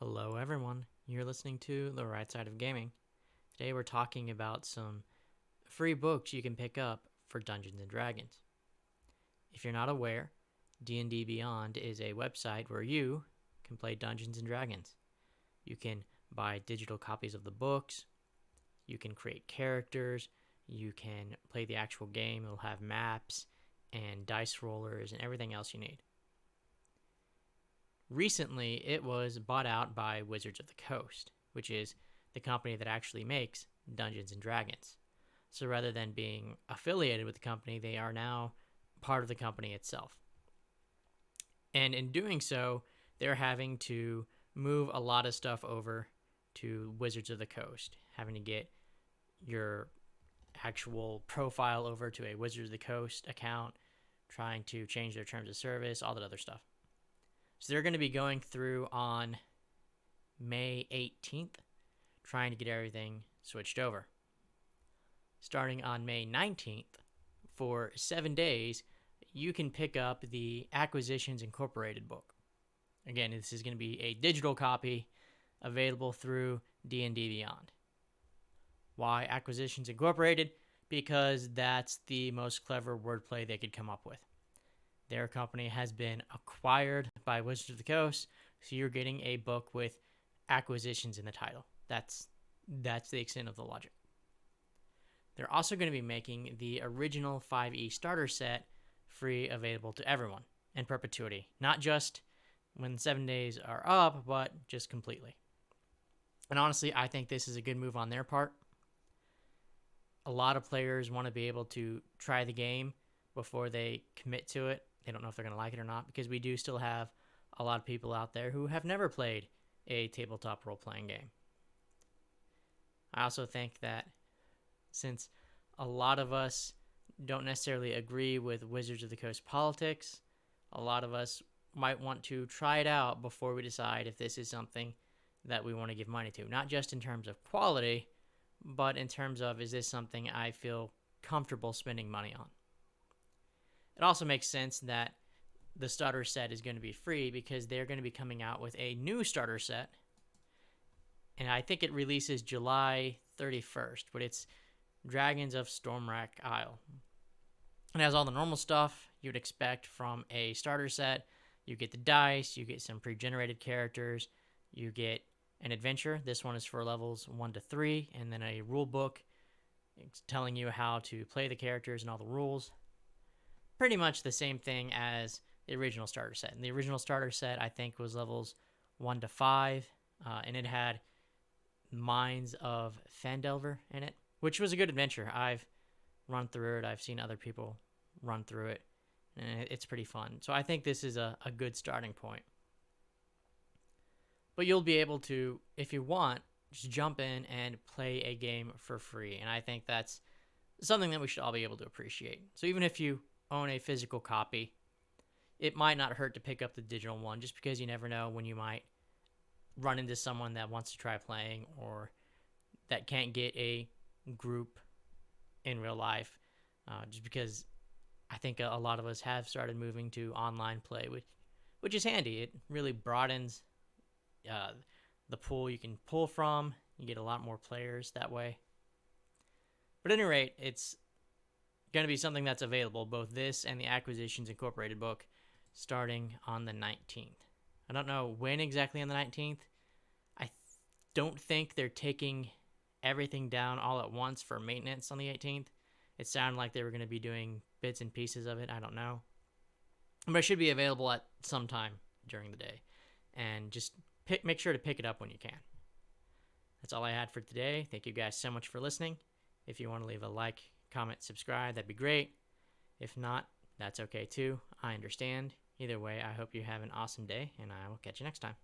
Hello, everyone. You're listening to The Right Side of Gaming. Today, we're talking about some free books you can pick up for Dungeons and Dragons. If you're not aware, D&D Beyond is a website where you can play Dungeons and Dragons. You can buy digital copies of the books, you can create characters, you can play the actual game. It'll have maps and dice rollers and everything else you need. Recently, it was bought out by Wizards of the Coast, which is the company that actually makes Dungeons and Dragons. So rather than being affiliated with the company, they are now part of the company itself. And in doing so, they're having to move a lot of stuff over to Wizards of the Coast, having to get your actual profile over to a Wizards of the Coast account, trying to change their terms of service, all that other stuff. So they're going to be going through on May 18th, trying to get everything switched over. Starting on May 19th, for 7 days, you can pick up the Acquisitions Incorporated book. Again, this is going to be a digital copy available through D&D Beyond. Why Acquisitions Incorporated? Because that's the most clever wordplay they could come up with. Their company has been acquired by Wizards of the Coast, so you're getting a book with acquisitions in the title. That's the extent of the logic. They're also going to be making the original 5e starter set free, available to everyone in perpetuity. Not just when 7 days are up, but just completely. And honestly, I think this is a good move on their part. A lot of players want to be able to try the game before they commit to it. They don't know if they're going to like it or not, because we do still have a lot of people out there who have never played a tabletop role-playing game. I also think that since a lot of us don't necessarily agree with Wizards of the Coast politics, a lot of us might want to try it out before we decide if this is something that we want to give money to. Not just in terms of quality, but in terms of, is this something I feel comfortable spending money on? It also makes sense that the starter set is going to be free because they're going to be coming out with a new starter set. And I think it releases July 31st, but it's Dragons of Stormwrack Isle. It has all the normal stuff you'd expect from a starter set. You get the dice, you get some pre-generated characters, you get an adventure. This one is for levels 1 to 3, and then a rule book telling you how to play the characters and all the rules. Pretty much the same thing as the original starter set. And the original starter set, I think, was levels 1 to 5, and it had Mines of Phandelver in it, which was a good adventure. I've run through it. I've seen other people run through it, and it's pretty fun. So I think this is a good starting point. But you'll be able to, if you want, just jump in and play a game for free. And I think that's something that we should all be able to appreciate. So even if you own a physical copy, it might not hurt to pick up the digital one, just because you never know when you might run into someone that wants to try playing or that can't get a group in real life, just because I think a lot of us have started moving to online play, which is handy. It really broadens the pool you can pull from. You get a lot more players that way. But at any rate, it's going to be something that's available, both this and the Acquisitions Incorporated book, starting on the 19th. I don't know when exactly on the 19th. I don't think they're taking everything down all at once for maintenance on the 18th. It sounded like they were going to be doing bits and pieces of it. I don't know. But it should be available at some time during the day. And just make sure to pick it up when you can. That's all I had for today. Thank you guys so much for listening. If you want to leave a like, comment, subscribe, that'd be great. If not, that's okay too. I understand. Either way, I hope you have an awesome day, and I will catch you next time.